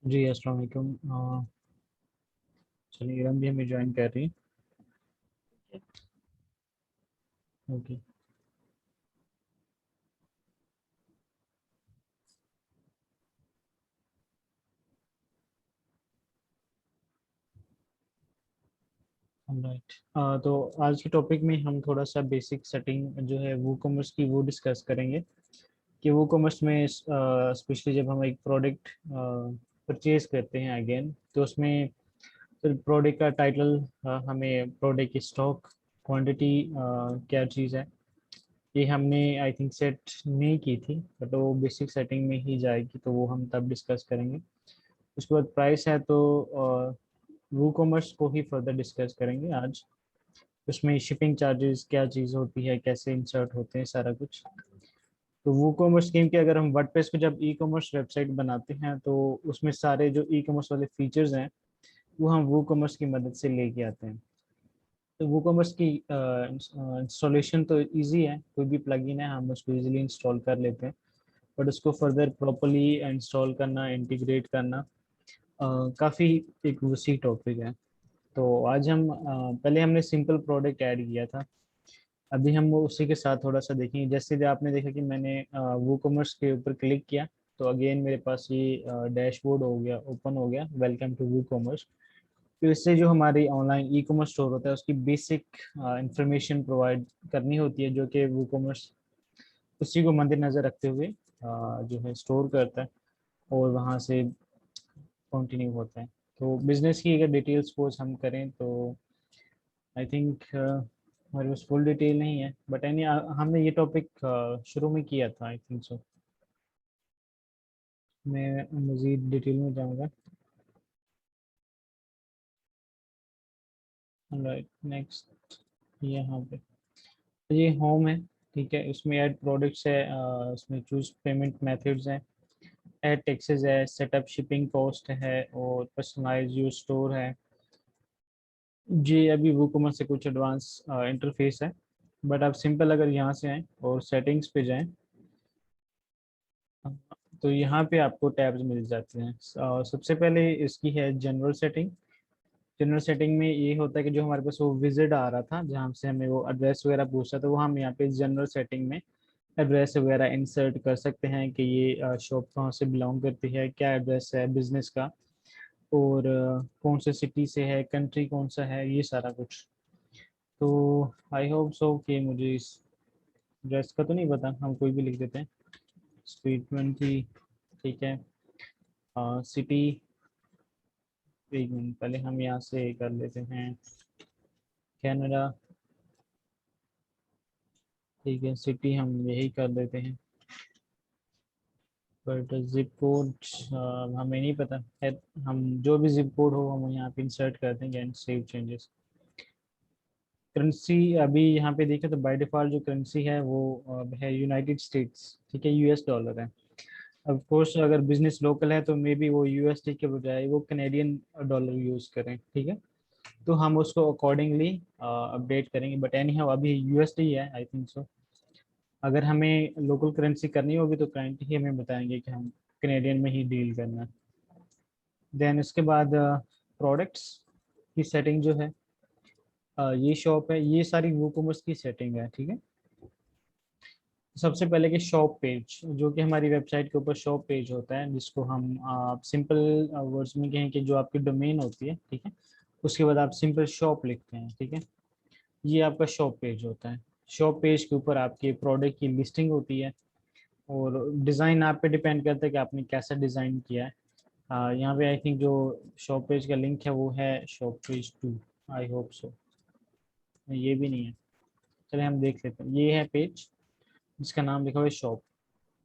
जी अस्सलाम वालेकुम। चलिए इरम भी हमें ज्वाइन कर रही है। ओके। राइट। तो आज के टॉपिक में हम थोड़ा सा बेसिक सेटिंग जो है वो कॉमर्स की वो डिस्कस करेंगे कि वो कॉमर्स में स्पेशली जब हम एक प्रोडक्ट परचेज करते हैं अगेन तो उसमें फिर प्रोडक्ट का टाइटल, हमें प्रोडक्ट की स्टॉक क्वांटिटी क्या चीज़ है, ये हमने आई थिंक सेट नहीं की थी, बट वो बेसिक सेटिंग में ही जाएगी तो वो हम तब डिस्कस करेंगे। उसके बाद प्राइस है तो वू कॉमर्स को ही फर्दर डिस्कस करेंगे आज। उसमें शिपिंग चार्जेस क्या चीज़ होती है, कैसे इंसर्ट होते हैं, सारा कुछ। तो वू कॉमर्स स्कीम के अगर हम वर्डप्रेस पे जब ई कॉमर्स वेबसाइट बनाते हैं तो उसमें सारे जो ई कॉमर्स वाले फीचर्स हैं वो हम वू कॉमर्स की मदद से लेके आते हैं। तो वू कॉमर्स की इंस्टॉलेशन तो इजी है, कोई भी प्लगइन है हम उसको इजीली इंस्टॉल कर लेते हैं। बट उसको फर्दर प्रॉपरली इंस्टॉल करना, इंटीग्रेट करना काफ़ी एक वसी टॉपिक है। तो आज हम पहले हमने सिंपल प्रोडक्ट ऐड किया था, अभी हम वो उसी के साथ थोड़ा सा देखेंगे। जैसे भी आपने देखा कि मैंने वो कॉमर्स के ऊपर क्लिक किया तो अगेन मेरे पास ये डैशबोर्ड हो गया, ओपन हो गया, वेलकम टू वो कॉमर्स। तो इससे जो हमारी ऑनलाइन ई कॉमर्स स्टोर होता है उसकी बेसिक इंफॉर्मेशन प्रोवाइड करनी होती है, जो कि वो कॉमर्स उसी को मद्देनजर रखते हुए जो है स्टोर करता है और वहाँ से कंटिन्यू होता है। तो बिजनेस की अगर डिटेल सपोज हम करें तो आई थिंक हमारे पास फुल डिटेल नहीं है, बट एनी हमने ये टॉपिक शुरू में किया था आई थिंक सो। मैं मज़ीद डिटेल में जाऊँगा। Right, next. यहाँ पे तो ये होम है, ठीक है। उसमें ऐड प्रोडक्ट्स है, उसमें चूज पेमेंट मेथड्स हैं, ऐड टैक्सेस है, सेटअप शिपिंग कॉस्ट है और पर्सनलाइज यूज स्टोर है। जी अभी वूकॉमर्स से कुछ एडवांस इंटरफेस है, बट आप सिंपल अगर यहाँ से आएँ और सेटिंग्स पे जाएं तो यहाँ पे आपको टैब्स मिल जाते हैं। सबसे पहले इसकी है जनरल सेटिंग। जनरल सेटिंग में ये होता है कि जो हमारे पास वो विजिट आ रहा था जहाँ से हमें वो एड्रेस वगैरह पूछा था, वो हम यहाँ पे जनरल सेटिंग में एड्रेस वगैरह इंसर्ट कर सकते हैं कि ये शॉप कहाँ से बिलोंग करती है, क्या एड्रेस है बिजनेस का, और कौन से सिटी से है, कंट्री कौन सा है, ये सारा कुछ। तो आई होप सो कि मुझे इस एड्रेस का तो नहीं पता, हम कोई भी लिख देते हैं, स्ट्रीट 20, ठीक है। सिटी, एक मिनट पहले हम यहाँ से कर लेते हैं कनाडा, ठीक है। सिटी हम यही कर देते हैं, बट जिप कोड हमें नहीं पता है। हम जो भी जिप कोड हो हम यहाँ पे इंसर्ट कर देंगे एंड सेव चेंजेस। करेंसी अभी यहाँ पे देखें तो बाय डिफॉल्ट जो करेंसी है वो है यूनाइटेड स्टेट्स, ठीक है, यूएस डॉलर है। ऑफ कोर्स अगर बिजनेस लोकल है तो मे बी वो यूएसडी के बजाय वो कनेडियन डॉलर यूज करें, ठीक है। तो हम उसको अकॉर्डिंगली अपडेट करेंगे, बट एनी हाउ अभी यूएसडी है आई थिंक सो। अगर हमें लोकल करेंसी करनी होगी तो क्लाइंट ही हमें बताएंगे कि हम कनेडियन में ही डील करना है। देन उसके बाद प्रोडक्ट्स की सेटिंग जो है, ये शॉप है, ये सारी वो कॉमर्स की सेटिंग है, ठीक है। सबसे पहले कि शॉप पेज, जो कि हमारी वेबसाइट के ऊपर शॉप पेज होता है, जिसको हम सिंपल वर्ड्स में कहें कि जो आपकी डोमेन होती है, ठीक है। उसके बाद आप सिंपल शॉप लिखते हैं, ठीक है। ये आपका शॉप पेज होता है। शॉप पेज के ऊपर आपके प्रोडक्ट की लिस्टिंग होती है और डिज़ाइन आप पे डिपेंड करता है कि आपने कैसा डिज़ाइन किया है। यहाँ पे आई थिंक जो शॉप पेज का लिंक है वो है shop page 2, I hope so. ये भी नहीं है, चलिए हम देख लेते हैं। ये है पेज जिसका नाम लिखा हुआ है शॉप,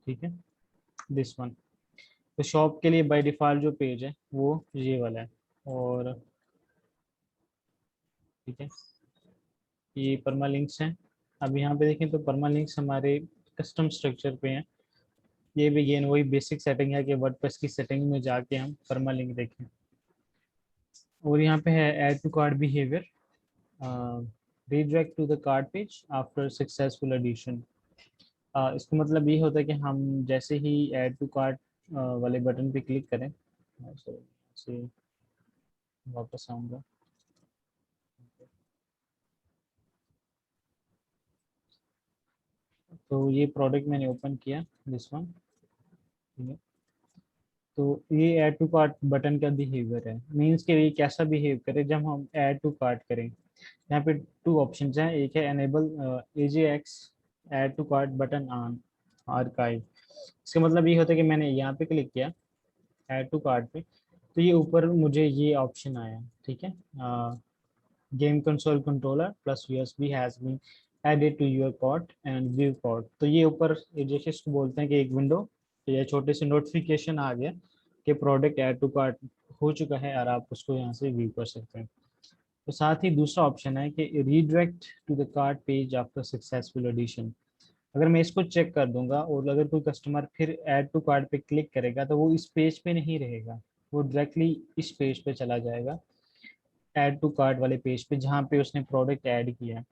ठीक है, दिस वन। तो शॉप के लिए बाय डिफ़ॉल्ट जो पेज है वो ये वाला है। और ठीक है, ये परमा लिंक्स हैं। अब यहाँ पे देखें तो परमा लिंक्स हमारे कस्टम स्ट्रक्चर पे हैं। ये भी गेन वही बेसिक सेटिंग है कि वर्डप्रेस की सेटिंग में जाके हम परमा लिंक देखें। और यहाँ पे है add to cart behaviour, redirect to the cart page after successful addition। इसका मतलब ये होता है कि हम जैसे ही ऐड टू कार्ट वाले बटन पे क्लिक करें, से वापस आऊँगा। तो ये प्रोडक्ट मैंने ओपन किया, दिस वन, ठीक है। तो ये ऐड टू कार्ट बटन का बिहेवियर है, मीन्स कि ये कैसा बिहेव करे जब हम ऐड टू कार्ट करें। यहाँ पे टू ऑप्शंस हैं, एक है enable AJX add to cart button on archive. इसका मतलब ये होता है कि मैंने यहाँ पे क्लिक किया ऐड टू कार्ट पे, तो ये ऊपर मुझे ये ऑप्शन आया, ठीक है। Game console controller plus USB has been added to your cart and view cart. तो ये ऊपर जैसे इसको बोलते हैं कि एक विंडो, तो ये छोटे से नोटिफिकेशन आ गया कि प्रोडक्ट ऐड टू कार्ट हो चुका है और आप उसको यहाँ से व्यू कर सकते हैं। तो साथ ही दूसरा ऑप्शन है कि redirect to the cart page after successful addition. अगर मैं इसको चेक कर दूंगा और अगर कोई कस्टमर फिर ऐड टू कार्ट पे क्लिक करेगा तो वो इस पेज पे नहीं रहेगा, वो डायरेक्टली इस पेज पे चला जाएगा, ऐड टू कार्ट वाले पेज पे जहाँ पे उसने प्रोडक्ट ऐड किया है।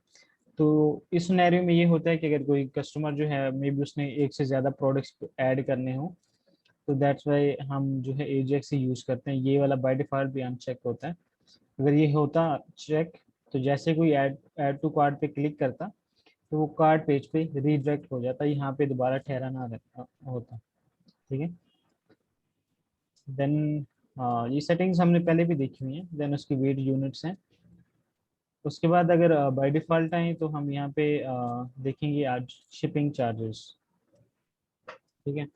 तो इस सिनेरियो में ये होता है कि अगर कोई कस्टमर जो है मे बी उसने एक से ज़्यादा प्रोडक्ट्स ऐड करने हो, तो दैट्स वाई हम जो है एजेक्स से यूज़ करते हैं। ये वाला बाय डिफॉल्ट भी अनचेक होता है। अगर ये होता चेक, तो जैसे कोई ऐड टू कार्ट पे क्लिक करता तो वो कार्ट पेज पे रीडायरेक्ट हो जाता, यहाँ पे दोबारा ठहरा ना होता, ठीक है। देन ये सेटिंग्स हमने पहले भी देखी हुई हैं। देन उसकी वेट यूनिट्स हैं। उसके बाद अगर बाय डिफ़ॉल्ट आए तो हम यहाँ पे देखेंगे आज शिपिंग चार्जेस, ठीक है।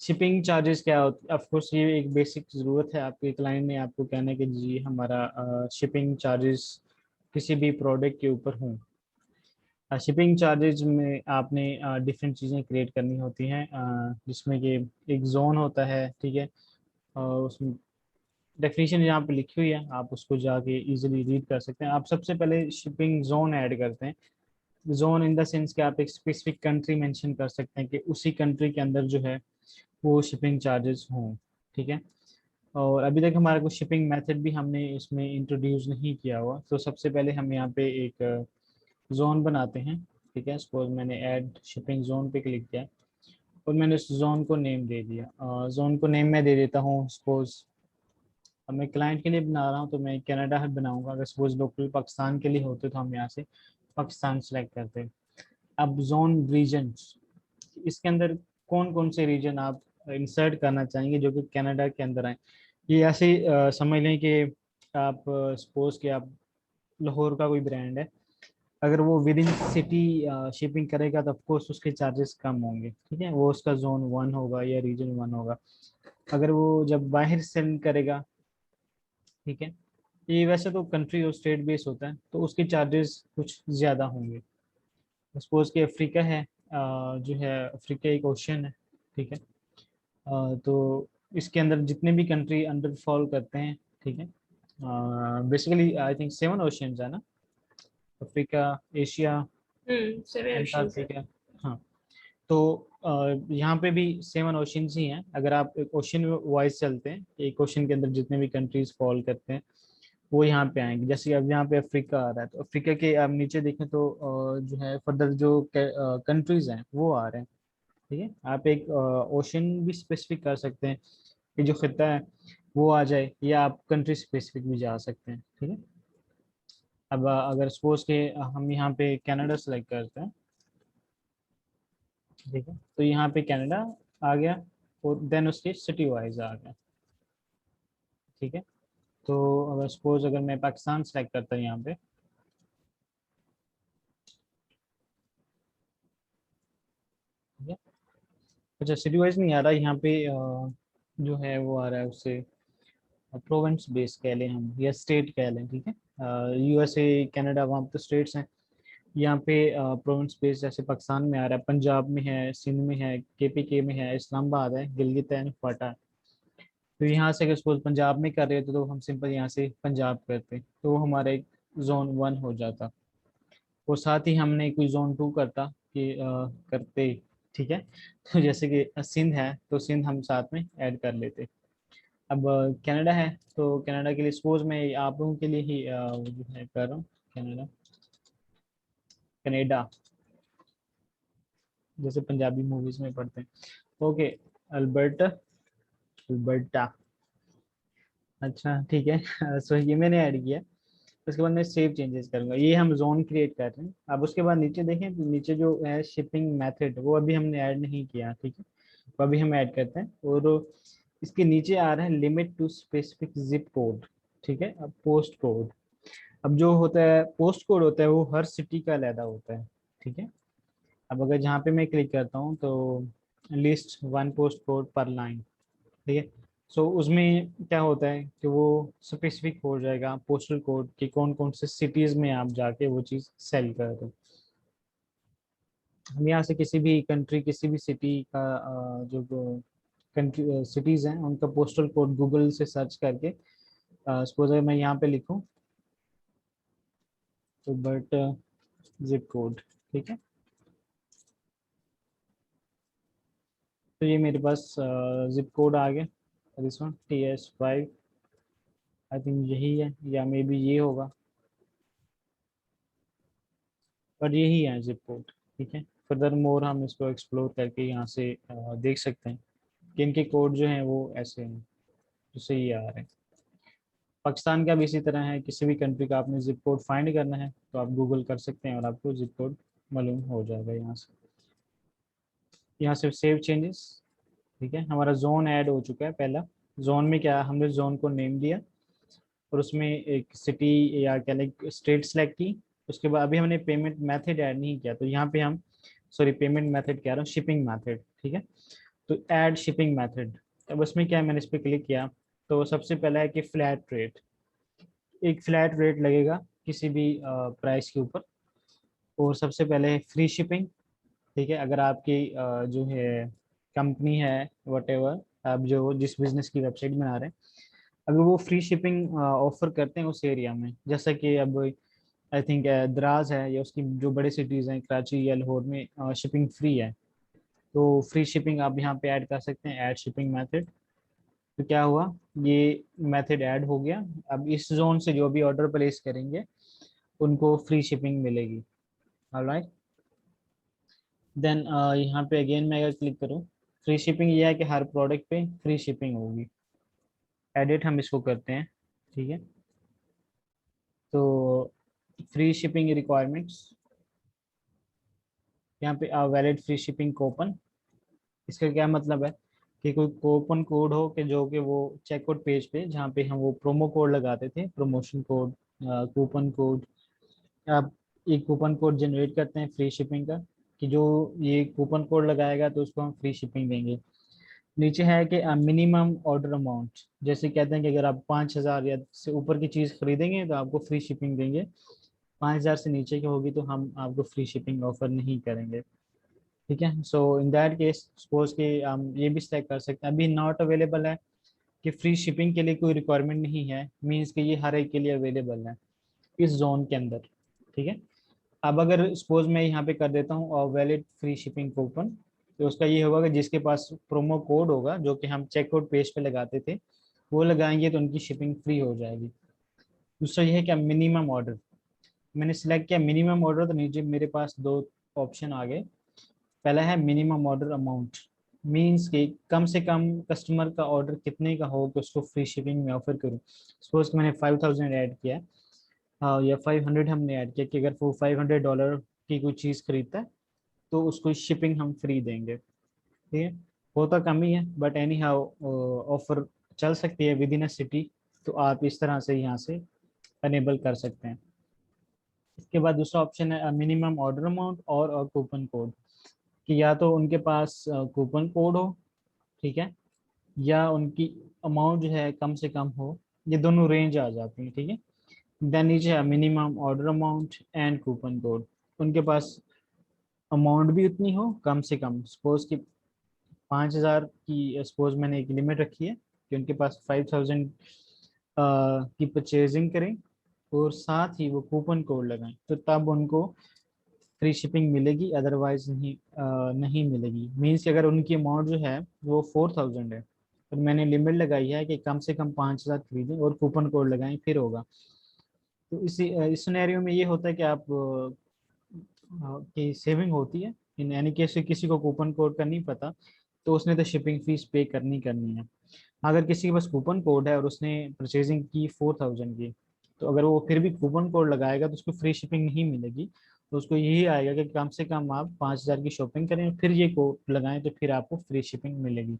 शिपिंग चार्जेस क्या होती है, ऑफ कोर्स ये एक बेसिक ज़रूरत है, आपके क्लाइंट ने आपको कहना है कि जी हमारा शिपिंग चार्जेस किसी भी प्रोडक्ट के ऊपर हों। शिपिंग चार्जेज में आपने डिफरेंट चीज़ें क्रिएट करनी होती हैं, जिसमें कि एक जोन होता है, ठीक है। उसमें डेफिनेशन यहाँ पे लिखी हुई है, आप उसको जाके इजीली रीड कर सकते हैं। आप सबसे पहले शिपिंग जोन ऐड करते हैं। जोन इन द सेंस कि आप एक स्पेसिफिक कंट्री मेंशन कर सकते हैं कि उसी कंट्री के अंदर जो है वो शिपिंग चार्जेस हों, ठीक है। और अभी तक हमारा कोई शिपिंग मेथड भी हमने इसमें इंट्रोड्यूस नहीं किया हुआ, तो सबसे पहले हम यहाँ पे एक जोन बनाते हैं, ठीक है। सपोज मैंने ऐड शिपिंग जोन पे क्लिक किया और मैंने उस जोन को नेम दे दिया। जोन को नेम मैं दे देता हूँ, सपोज अब मैं क्लाइंट के लिए बना रहा हूँ तो मैं कनाडा है बनाऊंगा। अगर सपोज लोकल पाकिस्तान के लिए होते तो हम यहाँ से पाकिस्तान सेलेक्ट करते हैं। अब जोन रीजन्स, इसके अंदर कौन कौन से रीजन आप इंसर्ट करना चाहेंगे जो कि कनाडा के अंदर आए। ये ऐसे समझ लें कि आप सपोज कि आप लाहौर का कोई ब्रांड है, अगर वो विद इन सिटी शिपिंग करेगा तो ऑफकोर्स उसके चार्जेस कम होंगे, ठीक है। वो उसका जोन 1 होगा या रीजन 1 होगा। अगर वो जब बाहर सेंड करेगा, ठीक है, ये वैसे तो कंट्री और स्टेट बेस होता है तो उसके चार्जेस कुछ ज़्यादा होंगे। सपोज कि अफ्रीका है, जो है अफ्रीका एक ओशन है, ठीक है। तो इसके अंदर जितने भी कंट्री अंडर फॉल करते हैं, ठीक है, बेसिकली आई थिंक 7 ओशियंस है ना, अफ्रीका, एशिया, सेवन ओशंस है। अंटार्कटिका। हाँ, तो यहाँ पे भी 7 ओशंस ही हैं। अगर आप एक ओशन वाइज चलते हैं, एक ओशन के अंदर जितने भी कंट्रीज फॉल करते हैं वो यहाँ पे आएंगे। जैसे अब यहाँ पे अफ्रीका आ रहा है तो अफ्रीका के आप नीचे देखें तो जो है फर्दर जो कंट्रीज हैं वो आ रहे हैं, ठीक है। आप एक ओशन भी स्पेसिफिक कर सकते हैं कि जो खिता है वो आ जाए, या आप कंट्री स्पेसिफिक भी जा सकते हैं, ठीक है। अब अगर सपोज के हम यहाँ पे कनाडा सेलेक्ट करते हैं, ठीक है, तो यहाँ पे कनाडा आ गया और देन उसके सिटी वाइज आ गया, ठीक है। तो अगर सपोज अगर मैं पाकिस्तान सेलेक्ट करता हूँ यहाँ पे, ठीक है। अच्छा, सिटी वाइज नहीं आ रहा यहाँ पे, जो है वो आ रहा है उससे प्रोविंस बेस कह लें हम या स्टेट कह लें, ठीक है। USA कनाडा वहाँ पे तो स्टेट्स हैं, यहाँ पे प्रोविंस बेस जैसे पाकिस्तान में आ रहा है, पंजाब में है, सिंध में है, KPK में है, इस्लामाबाद है, गिलगित है, क्वाटा है। तो यहाँ से अगर सपोज पंजाब में कर रहे होते तो हम सिंपल यहाँ से पंजाब करते तो वो हमारा एक जोन 1 हो जाता। और साथ ही हमने कोई जोन 2 करता कि करते, ठीक है। तो जैसे कि सिंध है तो सिंध हम साथ में ऐड कर लेते। अब कनाडा है तो कनाडा के लिए सपोज मैं आप लोगों के लिए ही वो जो है कर रहा हूँ, कनाडा, कनेडा, जैसे पंजाबी मूवीज में पढ़ते हैं। ओके, अल्बर्टा, अल्बर्टा, अच्छा ठीक है। सो ये मैंने ऐड किया। उसके बाद मैं सेव चेंजेस करूंगा, ये हम जोन क्रिएट कर रहे हैं। अब उसके बाद नीचे देखें तो नीचे जो है शिपिंग मेथड वो अभी हमने ऐड नहीं किया, ठीक है। वो अभी हम ऐड करते हैं। और इसके नीचे आ रहा है limit to specific zip code, ठीक है। अब पोस्ट कोड, अब जो होता है पोस्ट कोड होता है वो हर सिटी का अलग होता है, ठीक है। अब अगर जहाँ पे मैं क्लिक करता हूँ तो लिस्ट वन पोस्ट कोड पर लाइन, ठीक है। सो उसमें क्या होता है कि वो स्पेसिफिक हो जाएगा पोस्टल कोड कि कौन कौन से सिटीज में आप जाके वो चीज़ सेल कर रहे हो। हम यहाँ से किसी भी कंट्री किसी भी सिटी का जो कंट्री सिटीज हैं उनका पोस्टल कोड गूगल से सर्च करके सपोज अगर मैं यहाँ पे लिखूँ तो बट जिप कोड, ठीक है। तो ये मेरे पास जिप कोड आ गया। This one TS5, I think यही है या मे बी ये होगा, पर यही है जिप कोड, ठीक है। फर्दर मोर हम इसको एक्सप्लोर करके यहाँ से देख सकते हैं कि इनके कोड जो हैं वो ऐसे हैं, जिससे ये आ रहे हैं। पाकिस्तान का भी इसी तरह है, किसी भी कंट्री का आपने जिप कोड फाइंड करना है तो आप गूगल कर सकते हैं और आपको जिप कोड मालूम हो जाएगा यहाँ से। यहाँ से सेव चेंजेस, ठीक है। हमारा जोन ऐड हो चुका है पहला। जोन में क्या हमने जोन को नेम दिया और उसमें एक सिटी या क्या लाइक स्टेट सेलेक्ट की। उसके बाद अभी हमने पेमेंट मेथड ऐड नहीं किया, तो यहाँ पे हम सॉरी पेमेंट मेथड कह रहा हूँ, शिपिंग मेथड, ठीक है। तो ऐड शिपिंग मेथड, अब उसमें क्या है मैंने इस पर क्लिक किया तो सबसे पहला है कि फ्लैट रेट, एक फ्लैट रेट लगेगा किसी भी प्राइस के ऊपर। और सबसे पहले है फ्री शिपिंग, ठीक है। अगर आपकी जो है कंपनी है वट एवर, आप जो जिस बिजनेस की वेबसाइट बना रहे हैं अगर वो फ्री शिपिंग ऑफर करते हैं उस एरिया में, जैसा कि अब आई थिंक द्रास है या उसकी जो बड़े सिटीज़ हैं कराची या लाहौर में शिपिंग फ्री है, तो फ्री शिपिंग आप यहाँ पे ऐड कर सकते हैं, ऐड शिपिंग मेथड। तो क्या हुआ, ये मेथड ऐड हो गया। अब इस जोन से जो भी ऑर्डर प्लेस करेंगे उनको फ्री शिपिंग मिलेगी। ऑलराइट, देन यहाँ पे अगेन मैं अगर क्लिक करूँ, फ्री शिपिंग ये है कि हर प्रोडक्ट पे फ्री शिपिंग होगी। एडिट हम इसको करते हैं, ठीक है। तो फ्री शिपिंग रिक्वायरमेंट्स, यहाँ पे वैलिड फ्री शिपिंग कूपन, इसका क्या मतलब है कि कोई कूपन कोड हो कि जो कि वो चेकआउट पेज पे जहाँ पे हम वो प्रोमो कोड लगाते थे, प्रमोशन कोड, कूपन कोड, आप एक कूपन कोड जनरेट करते हैं फ्री शिपिंग का कि जो ये कूपन कोड लगाएगा तो उसको हम फ्री शिपिंग देंगे। नीचे है कि मिनिमम ऑर्डर अमाउंट, जैसे कहते हैं कि अगर आप 5,000 या से ऊपर की चीज़ खरीदेंगे तो आपको फ्री शिपिंग देंगे, 5,000 से नीचे की होगी तो हम आपको फ्री शिपिंग ऑफर नहीं करेंगे, ठीक है। सो इन दैट केस सपोज कि हम ये भी सिलेक्ट कर सकते हैं, अभी नॉट अवेलेबल है कि फ्री शिपिंग के लिए कोई रिक्वायरमेंट नहीं है, मीन्स कि ये हर एक के लिए अवेलेबल है इस जोन के अंदर, ठीक है। अब अगर सपोज मैं यहाँ पे कर देता हूँ और वैलिड फ्री शिपिंग कूपन, तो उसका ये होगा कि जिसके पास प्रोमो कोड होगा जो कि हम चेकआउट पेज पे लगाते थे वो लगाएंगे तो उनकी शिपिंग फ्री हो जाएगी। दूसरा ये है क्या मिनिमम ऑर्डर, मैंने सिलेक्ट किया मिनिमम ऑर्डर तो नीचे मेरे पास दो ऑप्शन आ गए। पहला है मिनिमम ऑर्डर अमाउंट, मीन्स कि कम से कम कस्टमर का ऑर्डर कितने का हो कि उसको फ्री शिपिंग में ऑफर करूँ। सपोज मैंने 5,000 ऐड किया, हाँ, या 500 हमने ऐड किया कि अगर वो $500 की कोई चीज़ खरीदता है तो उसको शिपिंग हम फ्री देंगे, ठीक है। होता कम ही है बट एनी हाउ ऑफर चल सकती है विद इन अ सिटी, तो आप इस तरह से यहाँ से अनेबल कर सकते हैं। इसके बाद दूसरा ऑप्शन है मिनिमम ऑर्डर अमाउंट और कूपन कोड, कि या तो उनके पास कूपन कोड हो, ठीक है, या उनकी अमाउंट जो है कम से कम हो, ये दोनों रेंज आ जाती है, ठीक है। देन नीचे है minimum order amount and coupon code, उनके पास अमाउंट भी उतनी हो कम से कम, सपोज कि 5,000 की सपोज मैंने एक लिमिट रखी है कि उनके पास 5,000 की परचेजिंग करें और साथ ही वो कूपन कोड लगाएं तो तब उनको फ्री शिपिंग मिलेगी, अदरवाइज नहीं मिलेगी। मीन्स कि अगर उनकी अमाउंट जो है वो 4,000 है और मैंने लिमिट लगाई है कि कम से कम 5,000 खरीदें और कूपन कोड लगाएं फिर होगा। तो इस सिनेरियो में ये होता है कि आप की सेविंग होती है। इन एनी केस किसी को कूपन कोड का नहीं पता तो उसने तो शिपिंग फीस पे करनी है। अगर किसी के पास कूपन कोड है और उसने परचेजिंग की 4000 की, तो अगर वो फिर भी कूपन कोड लगाएगा तो उसको फ्री शिपिंग नहीं मिलेगी। तो उसको यही आएगा कि कम से कम आप 5000 की शॉपिंग करें फिर ये कोड लगाएं तो फिर आपको फ्री शिपिंग मिलेगी।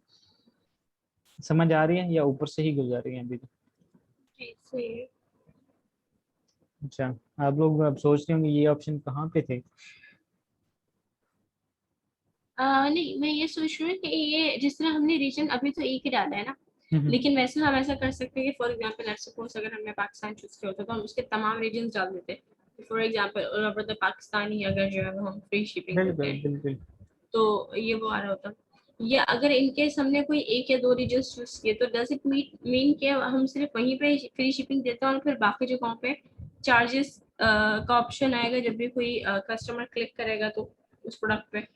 समझ आ रही है या ऊपर से ही गुजर रही है अभी तो? जी सही है। अच्छा, आप लोग अब सोच रहे होंगे ये ऑप्शन कहाँ पे थे। नहीं, मैं ये सोच रही हूँ कि ये जिस तरह हमने रीजन अभी तो एक ही डाला है ना, हम्म। लेकिन वैसे हम ऐसा कर सकते हैं कि फॉर एग्जांपल लेट्स सपोज अगर हमने पाकिस्तान चूज किया होता तो हम उसके तमाम रीजन डाल देते। For example over the Pakistani अगर जो है वो हम फ्री शिपिंग देते बिल्कुल हैं बिल्कुल। तो ये वो आ रहा होता। या अगर इनकेस हमने कोई एक या दो रीजन चूज किए तो डज इट मीन कि हम सिर्फ वहीं पे फ्री शिपिंग देते हैं और फिर बाकी जगहों पे चार्जेस का ऑप्शन आएगा जब भी कोई कस्टमर क्लिक करेगा तो उस प्रोडक्ट पे।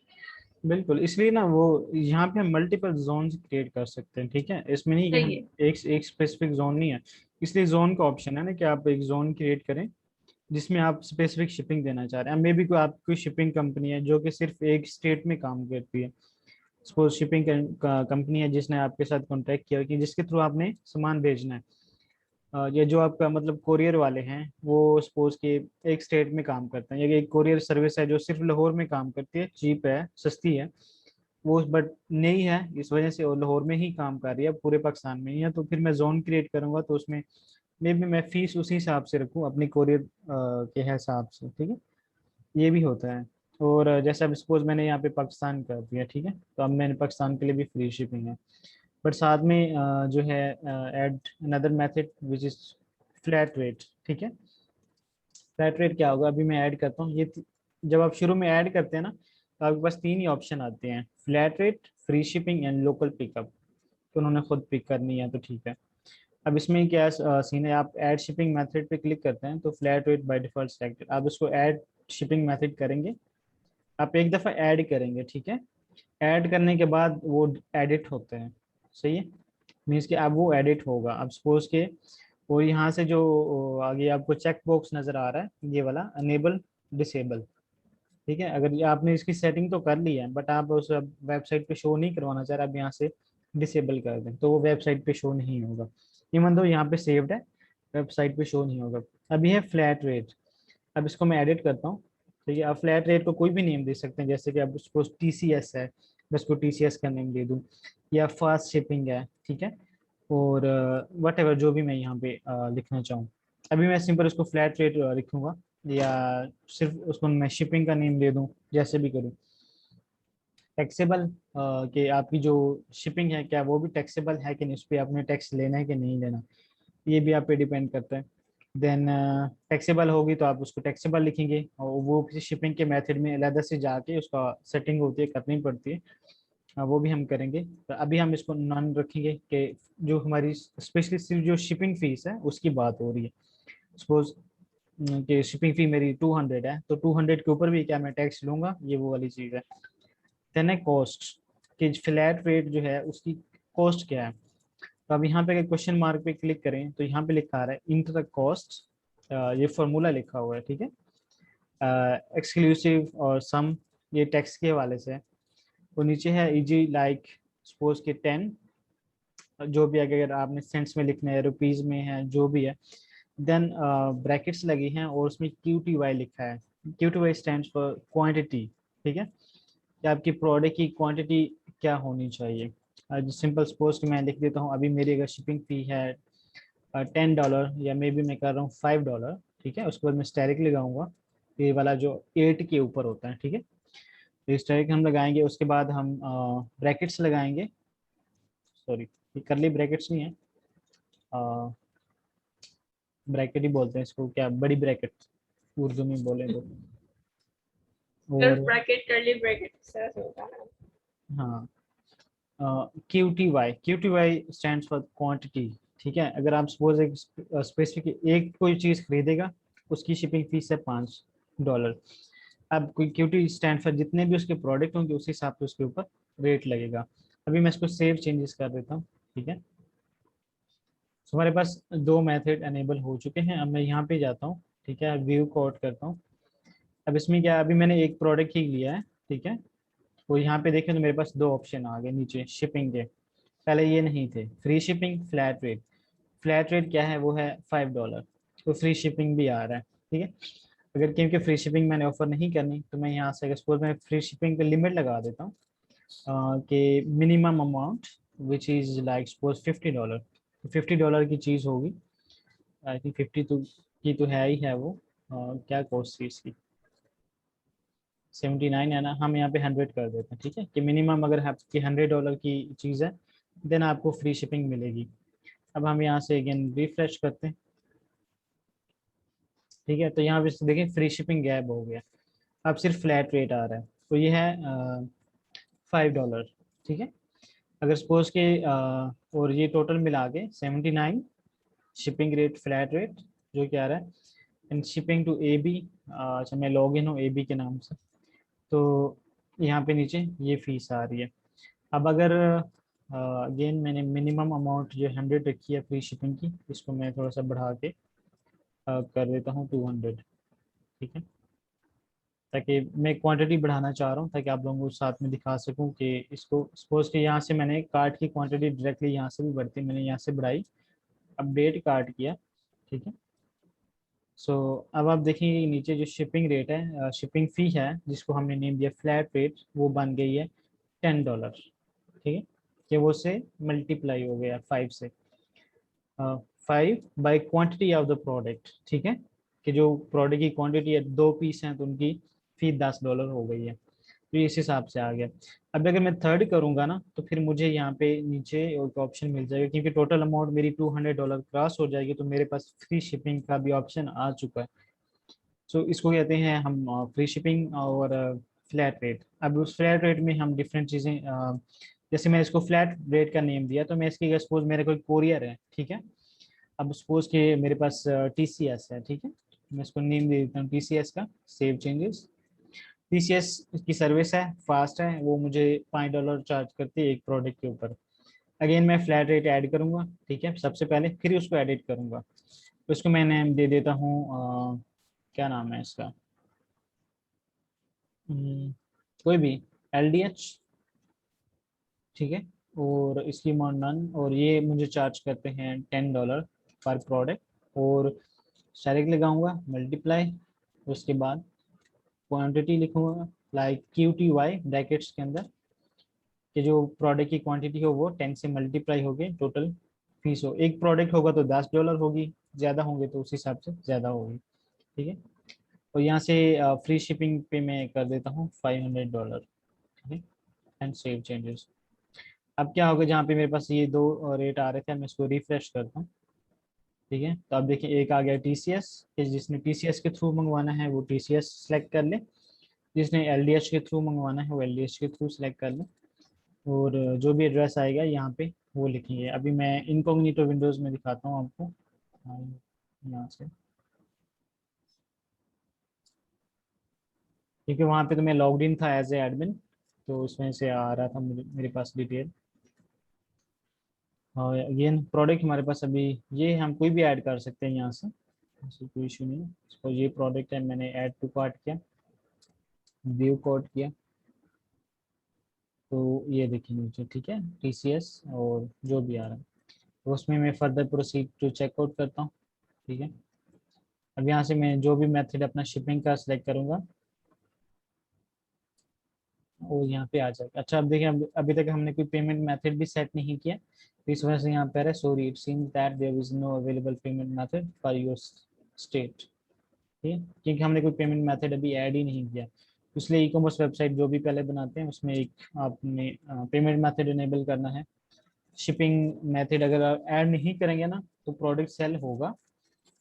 बिल्कुल, इसलिए ना वो यहाँ पे हम मल्टीपल जोन क्रिएट कर सकते हैं, ठीक है, इसमें नहीं कि सही हम है। एक एक स्पेसिफिक जोन नहीं है। इसलिए जोन का ऑप्शन है ना कि आप एक जोन क्रिएट करें जिसमें आप स्पेसिफिक शिपिंग देना चाह रहे हैं। मे बी कोई आपकी शिपिंग कंपनी है जो कि सिर्फ एक स्टेट में काम करती है। सपोज शिपिंग कंपनी है जिसने आपके साथ कॉन्टैक्ट किया कि जिसके थ्रू आपने सामान भेजना है। ये जो आपका मतलब कोरियर वाले हैं वो सपोज के एक स्टेट में काम करते हैं, या एक कोरियर सर्विस है जो सिर्फ लाहौर में काम करती है, चीप है, सस्ती है, वो बट नहीं है इस वजह से, और लाहौर में ही काम कर रही है, पूरे पाकिस्तान में ही है, तो फिर मैं जोन क्रिएट करूंगा तो उसमें मे भी मैं फीस उसी हिसाब से रखूँ अपनी कोरियर के हिसाब से, ठीक है। ये भी होता है। और जैसे अब सपोज मैंने यहाँ पे पाकिस्तान कर दिया, ठीक है, तो अब मैंने पाकिस्तान के लिए भी फ्री शिपिंग है। बट साथ में जो है add another method which is flat rate, ठीक है। फ्लैट रेट क्या होगा, अभी मैं ऐड करता हूँ ये। जब आप शुरू में ऐड करते हैं ना तो आपके पास तीन ही ऑप्शन आते हैं, flat rate, free shipping and local pickup. तो उन्होंने खुद पिक करनी है तो ठीक है। अब इसमें क्या सीन है, आप ऐड शिपिंग मेथड पे क्लिक करते हैं तो flat rate by default selected, आप इसको ऐड शिपिंग मेथड करेंगे। आप एक दफ़ा ऐड करेंगे, ठीक है। ऐड करने के बाद वो एडिट होते हैं, सही है। मीन्स कि अब वो एडिट होगा। अब सपोज के वो यहाँ से जो आगे आपको चेक बॉक्स नज़र आ रहा है ये वाला अनेबल डिसेबल, ठीक है। अगर ये आपने इसकी सेटिंग तो कर ली है बट आप उस वेबसाइट पे शो नहीं करवाना चाह रहे, आप यहाँ से डिसेबल कर दें तो वो वेबसाइट पे शो नहीं होगा। इवन दो यहाँ पे सेव्ड है, वेबसाइट पे शो नहीं होगा। अब ये है फ्लैट रेट। अब इसको मैं एडिट करता हूँ, ठीक है। आप फ्लैट रेट को कोई भी नेम दे सकते हैं, जैसे कि अब उसको TCS है, मैं उसको TCS का नेम दे दूँ, या फास्ट शिपिंग है, ठीक है। और वट एवर जो भी मैं यहाँ पे लिखना चाहूँ। अभी मैं सिंपल उसको फ्लैट रेट लिखूंगा, या सिर्फ उसको मैं शिपिंग का नेम दे दूँ, जैसे भी करूँ। टैक्सेबल कि आपकी जो शिपिंग है क्या वो भी टैक्सेबल है कि नहीं, उस पर आपने टैक्स लेना है कि नहीं लेना, ये भी आप पे डिपेंड करता है। देन टैक्सेबल होगी तो आप उसको टैक्सेबल लिखेंगे, और वो किसी शिपिंग के मेथड में अलग से जाके उसका सेटिंग होती है, करनी पड़ती है। वो भी हम करेंगे। तो अभी हम इसको नॉन रखेंगे कि जो हमारी स्पेशली सिर्फ जो शिपिंग फीस है उसकी बात हो रही है। सपोज कि शिपिंग फी मेरी 200 है, तो 200 के ऊपर भी क्या मैं टैक्स लूंगा, ये वो वाली चीज़ है। देन है कॉस्ट, कि फ्लैट रेट जो है उसकी कॉस्ट क्या है। तो अब यहाँ पे अगर क्वेश्चन मार्क पे क्लिक करें तो यहाँ पे लिखा आ रहा है इंटर कॉस्ट, ये फॉर्मूला लिखा हुआ है, ठीक है। एक्सक्लूसिव और सम, ये टैक्स के हवाले से है। और नीचे है इजी लाइक सपोज के 10, जो भी अगर आपने सेंट्स में लिखना है, रुपीज में है, जो भी है। देन ब्रैकेट्स लगी हैं और उसमें QTY लिखा है। QTY स्टैंड फॉर क्वांटिटी, ठीक है, कि आपकी प्रोडक्ट की क्वांटिटी क्या होनी चाहिए। सिंपल सपोज कि मैं लिख देता हूँ, अभी मेरी अगर शिपिंग फी है $10, या मे बी मैं कर रहा हूँ $5, ठीक है। उसके बाद मैं स्टेरिक लगाऊंगा, ये वाला जो 8 के ऊपर होता है, ठीक है। तो स्टेरिक हम लगाएंगे, उसके बाद हम ब्रैकेट्स लगाएंगे। सॉरी, ये करली ब्रैकेट्स नहीं है, ब्रैकेट ही बोलते हैं इसको, क्या बड़ी ब्रैकेट उर्दू में बोले तो। कर्व और ब्रैकेट कर्ली ब्रैकेट इस तरह से होता है। हाँ, QTY स्टैंड फॉर क्वांटिटी, ठीक है। अगर आप सपोज एक स्पेसिफिक एक कोई चीज़ खरीदेगा, उसकी शिपिंग फीस है $5। अब कोई QT स्टैंड फॉर जितने भी उसके प्रोडक्ट होंगे उस हिसाब से उसके ऊपर रेट लगेगा। अभी मैं इसको सेव चेंजेस कर देता हूँ, ठीक है। तो हमारे पास दो मेथड अनेबल हो चुके हैं। अब मैं यहाँ पे जाता हूँ, ठीक है, व्यू को आउट करता हूँ। अब इसमें क्या है, अभी मैंने एक प्रोडक्ट ही लिया है, ठीक है। और यहाँ पे देखें तो मेरे पास दो ऑप्शन आ गए नीचे शिपिंग के। पहले ये नहीं थे, free shipping, flat rate. Flat rate क्या है, वो है $5, तो फ्री शिपिंग भी आ रहा है। ठीक है, अगर क्योंकि फ्री शिपिंग मैंने ऑफर नहीं करनी तो मैं यहाँ से सपोज मैं फ्री शिपिंग पे लिमिट लगा देता हूँ कि minimum amount which is like suppose $50। तो $50 की चीज़ होगी, आई थिंक 50 तो की तो है ही है वो। क्या कॉस्ट थी इसकी, 79 है ना, हम यहाँ पे 100 कर देते हैं। ठीक है, कि मिनिमम अगर आपकी $100 की चीज़ है देन आपको फ्री शिपिंग मिलेगी। अब हम यहाँ से अगेन रिफ्रेश करते हैं। ठीक है, तो यहाँ पे देखिए फ्री शिपिंग गैप हो गया, अब सिर्फ फ्लैट रेट आ रहा है, तो ये है $5। ठीक है, अगर सपोज के और ये टोटल मिला के 79 शिपिंग रेट फ्लैट रेट जो क्या आ रहा है, and shipping to A B. अच्छा, मैं लॉग इन हूँ ए बी के नाम से, तो यहाँ पे नीचे ये फीस आ रही है। अब अगर अगेन मैंने मिनिमम अमाउंट जो 100 रखी है फ्री शिपिंग की, इसको मैं थोड़ा सा बढ़ा के कर देता हूँ 200। ठीक है, ताकि मैं क्वांटिटी बढ़ाना चाह रहा हूँ ताकि आप लोगों को साथ में दिखा सकूँ कि इसको सपोज कि यहाँ से मैंने कार्ट की क्वांटिटी डायरेक्टली यहाँ से भी बढ़ती, मैंने यहाँ से बढ़ाई, अपडेट कार्ट किया। ठीक है, सो अब आप देखेंगे नीचे जो शिपिंग रेट है, शिपिंग फी है जिसको हमने नेम दिया फ्लैट रेट, वो बन गई है $10। ठीक है, कि वो से मल्टीप्लाई हो गया 5 से, 5 by quantity of the product. ठीक है, कि जो प्रोडक्ट की क्वांटिटी है 2 पीस हैं तो उनकी फी $10 हो गई है, तो इस हिसाब से आ गया। अब अगर मैं थर्ड करूंगा ना तो फिर मुझे यहाँ पे नीचे एक ऑप्शन मिल जाएगा, क्योंकि टोटल अमाउंट मेरी $200 क्रॉस हो जाएगी, तो मेरे पास फ्री शिपिंग का भी ऑप्शन आ चुका है। सो इसको कहते हैं हम फ्री शिपिंग और फ्लैट रेट। अब उस फ्लैट रेट में हम डिफरेंट चीज़ें जैसे मैं इसको फ्लैट रेट का नेम दिया, तो मैं इसकी सपोज मेरा कोई कोरियर है। ठीक है, अब सपोज के मेरे पास TCS है। ठीक है, मैं इसको नेम दे देता हूँ TCS का, सेव चेंजेस। TCS की सर्विस है, फास्ट है, वो मुझे $5 चार्ज करती है एक प्रोडक्ट के ऊपर। अगेन मैं फ्लैट रेट ऐड करूंगा। ठीक है, सबसे पहले फिर उसको एडिट करूंगा, तो इसको मैं नेम दे देता हूँ क्या नाम है इसका, कोई भी, LDH। ठीक है, और इसकी अमाउंट नन, और ये मुझे चार्ज करते हैं $10 पर प्रोडक्ट। और डायरेक्ट लगाऊंगा मल्टीप्लाई, उसके बाद क्वांटिटी लिखूंगा लाइक QTY ब्रैकेट्स के अंदर, कि जो प्रोडक्ट की क्वांटिटी हो वो 10 से मल्टीप्लाई हो गए टोटल फीस हो। एक प्रोडक्ट होगा तो $10 होगी, ज़्यादा होंगे तो उस हिसाब से ज़्यादा होगी। ठीक है, और यहाँ से फ्री शिपिंग पे मैं कर देता हूँ $500। ठीक है, एंड सेव चेंजेस। अब क्या होगा, जहाँ पे मेरे पास ये दो रेट आ रहे थे, मैं इसको रिफ्रेश करता हूँ। ठीक है, तो अब देखिए एक आ गया TCS, कि जिसने TCS के थ्रू मंगवाना है वो TCS सेलेक्ट कर ले, जिसने LDH के थ्रू मंगवाना है वो LDH के थ्रू सेलेक्ट कर ले, और जो भी एड्रेस आएगा यहाँ पे वो लिखेंगे। अभी मैं इनकॉग्निटो विंडोज में दिखाता हूँ आपको, यहाँ से, क्योंकि वहाँ पे तो मैं लॉग्ड इन था एज ए एडमिन, तो उसमें से आ रहा था मुझे मेरे पास डिटेल। और अगेन प्रोडक्ट हमारे पास अभी ये, हम कोई भी ऐड कर सकते हैं यहाँ से, ऐसे कोई इशू नहीं है। तो ये प्रोडक्ट है, मैंने ऐड टू कार्ट किया, व्यू कोड किया, तो ये देखिए नीचे। ठीक है, TCS और जो भी आ रहा है, तो उसमें मैं फर्दर प्रोसीड टू चेकआउट करता हूँ। ठीक है, अब यहाँ से मैं जो भी मेथड अपना शिपिंग का सिलेक्ट करूँगा वो यहाँ पे आ जाएगा। अच्छा, अब देखिए अभी तक हमने कोई पेमेंट मेथड भी सेट नहीं किया, तो इस वजह से यहाँ पर है sorry it seems that there is no available payment method for your state. ठीक है, क्योंकि हमने कोई पेमेंट मेथड अभी ऐड ही नहीं किया, इसलिए ई-कॉमर्स वेबसाइट जो भी पहले बनाते हैं उसमें एक आपने पेमेंट मेथड इनेबल करना है। शिपिंग मेथड अगर आप ऐड नहीं करेंगे ना तो प्रोडक्ट सेल होगा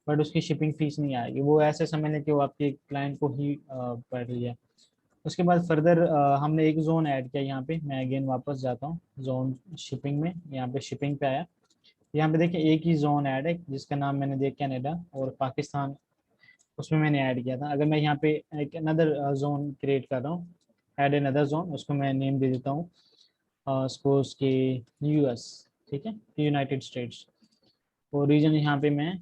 बट उसकी शिपिंग फीस नहीं आएगी, वो ऐसे समझ लें कि वो आपके क्लाइंट को ही पड़ रही है। उसके बाद फर्दर हमने एक जोन ऐड किया यहाँ पे, मैं अगेन वापस जाता हूँ जोन शिपिंग में, यहाँ पे शिपिंग पे आया। यहाँ पे देखिए एक ही जोन ऐड है जिसका नाम मैंने दिया कनाडा और पाकिस्तान, उसमें मैंने ऐड किया था। अगर मैं यहाँ पे एक अनदर जोन क्रिएट कर रहा हूँ, ऐड अनदर जोन, उसको मैं नेम दे देता हूँ सपोज के US। ठीक है, यूनाइटेड स्टेट्स, और रीजन यहाँ पे मैं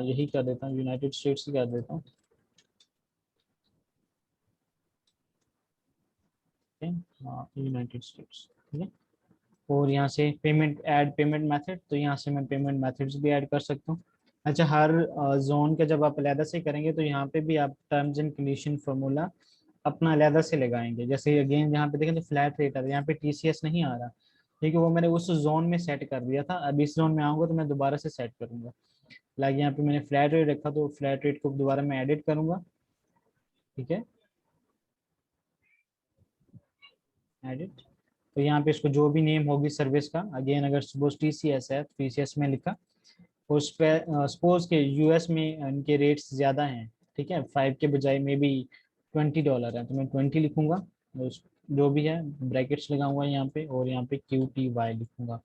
यही कर देता हूँ, यूनाइटेड स्टेट्स ही कर देता हूँ। यूनाइटेड स्टेट्स, ठीक है। और यहाँ से पेमेंट, ऐड पेमेंट मेथड, तो यहाँ से मैं पेमेंट मेथड्स भी ऐड कर सकता हूँ। अच्छा, हर जोन का जब आप अलहदा से करेंगे तो यहाँ पे भी आप टर्म्स एंड कंडीशन फार्मूला अपना अलहदा से लगाएंगे। जैसे अगेन यहाँ पे देखें तो फ्लैट रेट आ रहा है, यहाँ पे टीसीएस नहीं आ रहा, क्योंकि वो मैंने उस जोन में सेट कर दिया था। अब इस जोन में आऊँगा तो मैं दोबारा से सेट करूँगा। लाइक यहाँ पे मैंने फ्लैट रेट रखा, तो फ्लैट रेट को दोबारा मैं एडिट करूँगा, ठीक है, एडिट। तो यहाँ पे इसको जो भी नेम होगी सर्विस का, अगेन अगर सपोज टीसीएस है तो टीसीएस में लिखा। उस पे सपोज के यूएस में इनके रेट्स ज़्यादा हैं, ठीक है, 5 के बजाय मे बी $20 है, तो मैं 20 लिखूंगा। उस जो भी है ब्रैकेट्स लगाऊंगा यहाँ पे, और यहाँ पे QTY लिखूंगा।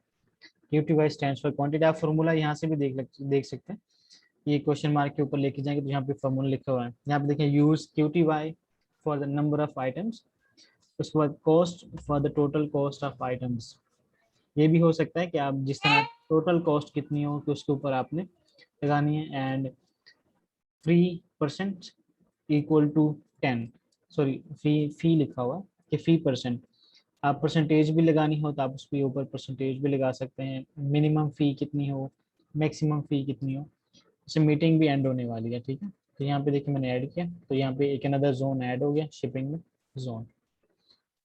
QTY stands for quantity. आप फार्मूला यहाँ से भी देख सकते हैं, ये क्वेश्चन मार्क के ऊपर लेके जाएंगे तो यहाँ पे फार्मूला लिखा हुआ है। यहाँ पे देखें, use QTY for the number of items, उसके बाद cost for the total cost of items. ये भी हो सकता है कि आप जिस तरह टोटल कॉस्ट कितनी हो तो उसके ऊपर आपने लगानी है। And free percent equal to 10, sorry phi लिखा हुआ कि फी परसेंट, आप परसेंटेज भी लगानी हो तो आप उसके ऊपर परसेंटेज भी लगा सकते हैं। मिनिमम फी कितनी हो, मैक्सिमम फी कितनी हो। जैसे मीटिंग भी एंड होने वाली है, ठीक है, तो यहाँ पे देखिए मैंने ऐड किया, तो यहाँ पे एक अनदर जोन ऐड हो गया, शिपिंग में जोन।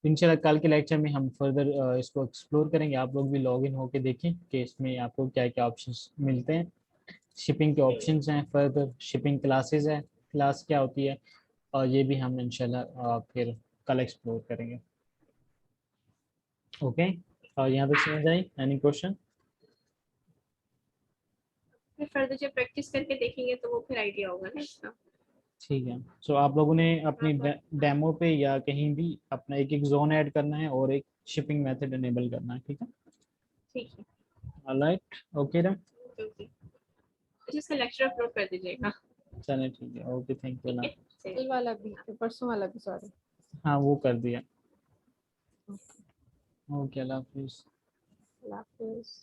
इंशाल्लाह कल के लेक्चर में हम फर्दर इसको एक्सप्लोर करेंगे। आप लोग भी लॉग इन होके देखें कि इसमें आपको क्या क्या ऑप्शंस मिलते हैं। शिपिंग के ऑप्शंस हैं, फर्दर शिपिंग क्लासेस है, क्लास क्या होती है, और ये भी हम इंशाल्लाह फिर कल एक्सप्लोर करेंगे। ओके, और यहाँ पे समझ आई? Any question? फिर फर्दर जब प्रैक्टिस करके देखेंगे तो वो फिर आइडिया होगा ना इसका। ठीक है। सो आप लोगों ने अपनी डेमो पे या कहीं भी अपना एक एक जोन ऐड करना है और एक शिपिंग मेथड इनेबल करना है, ठीक है। ठीक है, ऑलराइट, ओके देन, ओके। अच्छा, इसका लेक्चर अपलोड कर दीजिएगा। चलें ठीक है, ओके, थैंक यू ठीक ना। है, चलिए। कल वाला भी, परसों वाला भी, सॉरी। हाँ वो कर दिया। ओके, अल्लाह हाफिज़। अल्लाह हाफिज़।